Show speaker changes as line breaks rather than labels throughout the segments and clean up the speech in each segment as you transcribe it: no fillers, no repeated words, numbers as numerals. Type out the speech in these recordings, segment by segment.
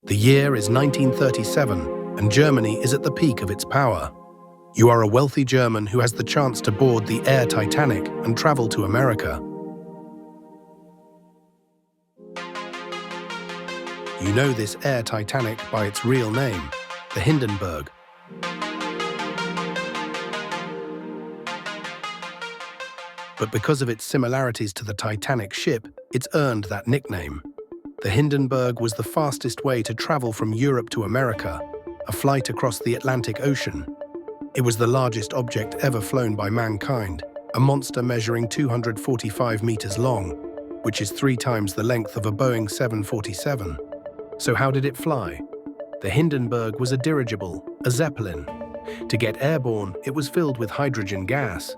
The year is 1937, and Germany is at the peak of its power. You are a wealthy German who has the chance to board the Air Titanic and travel to America. You know this Air Titanic by its real name, the Hindenburg. But because of its similarities to the Titanic ship, it's earned that nickname. The Hindenburg was the fastest way to travel from Europe to America, a flight across the Atlantic Ocean. It was the largest object ever flown by mankind, a monster measuring 245 meters long, which is 3 times the length of a Boeing 747. So how did it fly? The Hindenburg was a dirigible, a zeppelin. To get airborne, it was filled with hydrogen gas.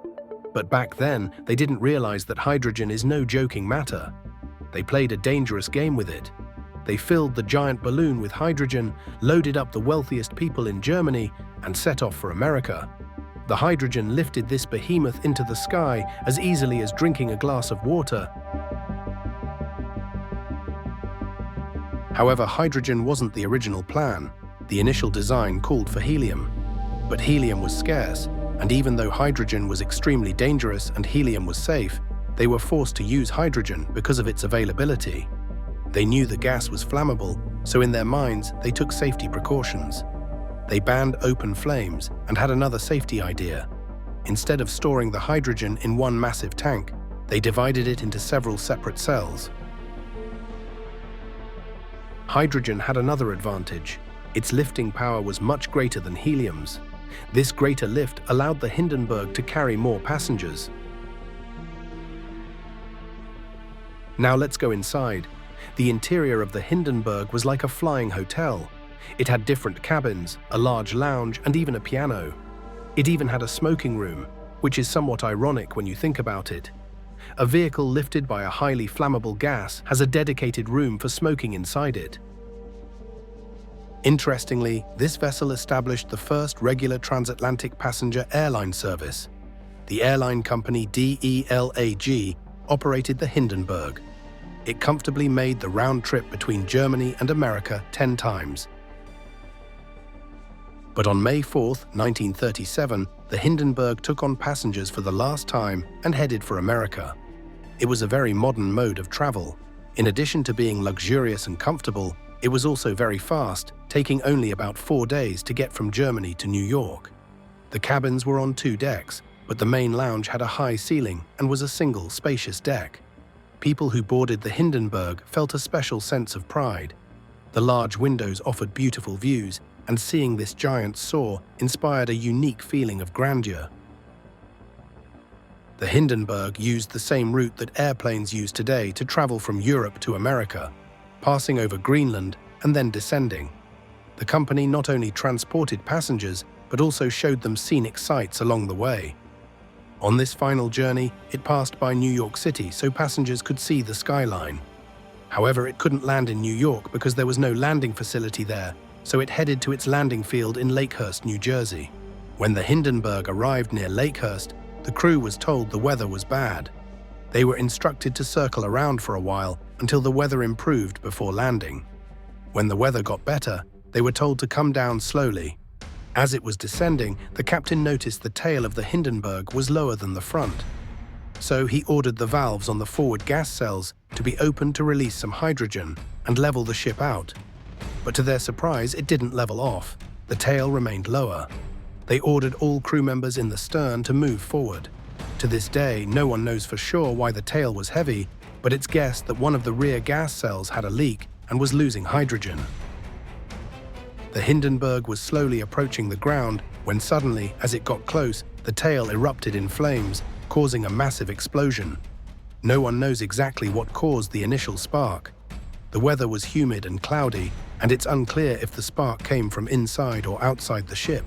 But back then, they didn't realize that hydrogen is no joking matter. They played a dangerous game with it. They filled the giant balloon with hydrogen, loaded up the wealthiest people in Germany, and set off for America. The hydrogen lifted this behemoth into the sky as easily as drinking a glass of water. However, hydrogen wasn't the original plan. The initial design called for helium. But helium was scarce, and even though hydrogen was extremely dangerous and helium was safe, they were forced to use hydrogen because of its availability. They knew the gas was flammable, so in their minds, they took safety precautions. They banned open flames and had another safety idea. Instead of storing the hydrogen in one massive tank, they divided it into several separate cells. Hydrogen had another advantage. Its lifting power was much greater than helium's. This greater lift allowed the Hindenburg to carry more passengers. Now let's go inside. The interior of the Hindenburg was like a flying hotel. It had different cabins, a large lounge, and even a piano. It even had a smoking room, which is somewhat ironic when you think about it. A vehicle lifted by a highly flammable gas has a dedicated room for smoking inside it. Interestingly, this vessel established the first regular transatlantic passenger airline service. The airline company DELAG operated the Hindenburg. It comfortably made the round trip between Germany and America 10 times. But on May 4, 1937, the Hindenburg took on passengers for the last time and headed for America. It was a very modern mode of travel. In addition to being luxurious and comfortable, it was also very fast, taking only about 4 days to get from Germany to New York. The cabins were on 2 decks, but the main lounge had a high ceiling and was a single, spacious deck. People who boarded the Hindenburg felt a special sense of pride. The large windows offered beautiful views, and seeing this giant soar inspired a unique feeling of grandeur. The Hindenburg used the same route that airplanes use today to travel from Europe to America, passing over Greenland and then descending. The company not only transported passengers, but also showed them scenic sights along the way. On this final journey, it passed by New York City so passengers could see the skyline. However, it couldn't land in New York because there was no landing facility there, so it headed to its landing field in Lakehurst, New Jersey. When the Hindenburg arrived near Lakehurst, the crew was told the weather was bad. They were instructed to circle around for a while until the weather improved before landing. When the weather got better, they were told to come down slowly. As it was descending, the captain noticed the tail of the Hindenburg was lower than the front. So he ordered the valves on the forward gas cells to be opened to release some hydrogen and level the ship out. But to their surprise, it didn't level off. The tail remained lower. They ordered all crew members in the stern to move forward. To this day, no one knows for sure why the tail was heavy, but it's guessed that one of the rear gas cells had a leak and was losing hydrogen. The Hindenburg was slowly approaching the ground when suddenly, as it got close, the tail erupted in flames, causing a massive explosion. No one knows exactly what caused the initial spark. The weather was humid and cloudy, and it's unclear if the spark came from inside or outside the ship.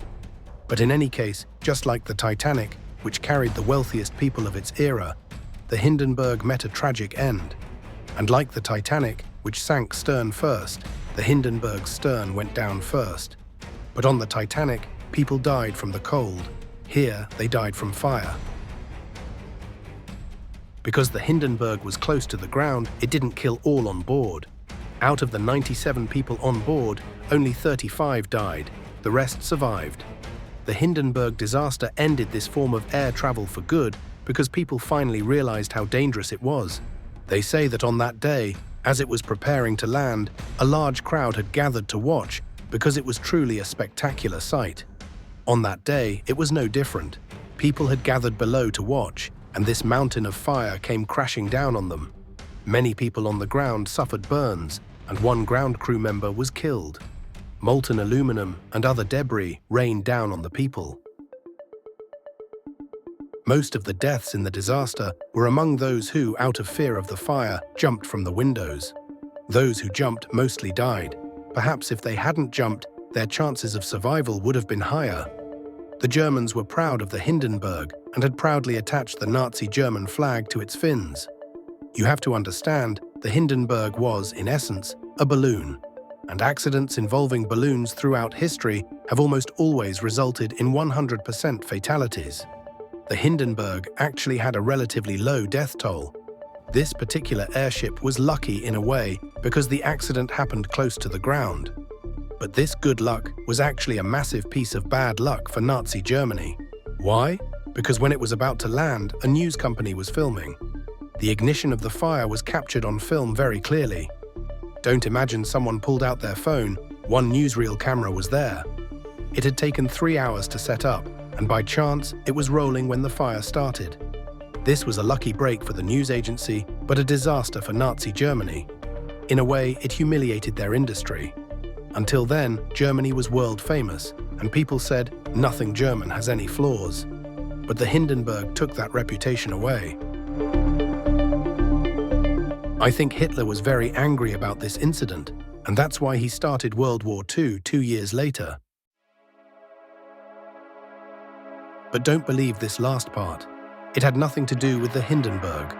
But in any case, just like the Titanic, which carried the wealthiest people of its era, the Hindenburg met a tragic end. And like the Titanic, which sank stern first, the Hindenburg's stern went down first. But on the Titanic, people died from the cold. Here, they died from fire. Because the Hindenburg was close to the ground, it didn't kill all on board. Out of the 97 people on board, only 35 died. The rest survived. The Hindenburg disaster ended this form of air travel for good because people finally realized how dangerous it was. They say that on that day, as it was preparing to land, a large crowd had gathered to watch because it was truly a spectacular sight. On that day, it was no different. People had gathered below to watch, and this mountain of fire came crashing down on them. Many people on the ground suffered burns, and one ground crew member was killed. Molten aluminum and other debris rained down on the people. Most of the deaths in the disaster were among those who, out of fear of the fire, jumped from the windows. Those who jumped mostly died. Perhaps if they hadn't jumped, their chances of survival would have been higher. The Germans were proud of the Hindenburg and had proudly attached the Nazi German flag to its fins. You have to understand, the Hindenburg was, in essence, a balloon, and accidents involving balloons throughout history have almost always resulted in 100% fatalities. The Hindenburg actually had a relatively low death toll. This particular airship was lucky in a way because the accident happened close to the ground. But this good luck was actually a massive piece of bad luck for Nazi Germany. Why? Because when it was about to land, a news company was filming. The ignition of the fire was captured on film very clearly. Don't imagine someone pulled out their phone, one newsreel camera was there. It had taken 3 hours to set up, and by chance, it was rolling when the fire started. This was a lucky break for the news agency, but a disaster for Nazi Germany. In a way, it humiliated their industry. Until then, Germany was world famous, and people said, nothing German has any flaws. But the Hindenburg took that reputation away. I think Hitler was very angry about this incident, and that's why he started World War II 2 years later. But don't believe this last part. It had nothing to do with the Hindenburg.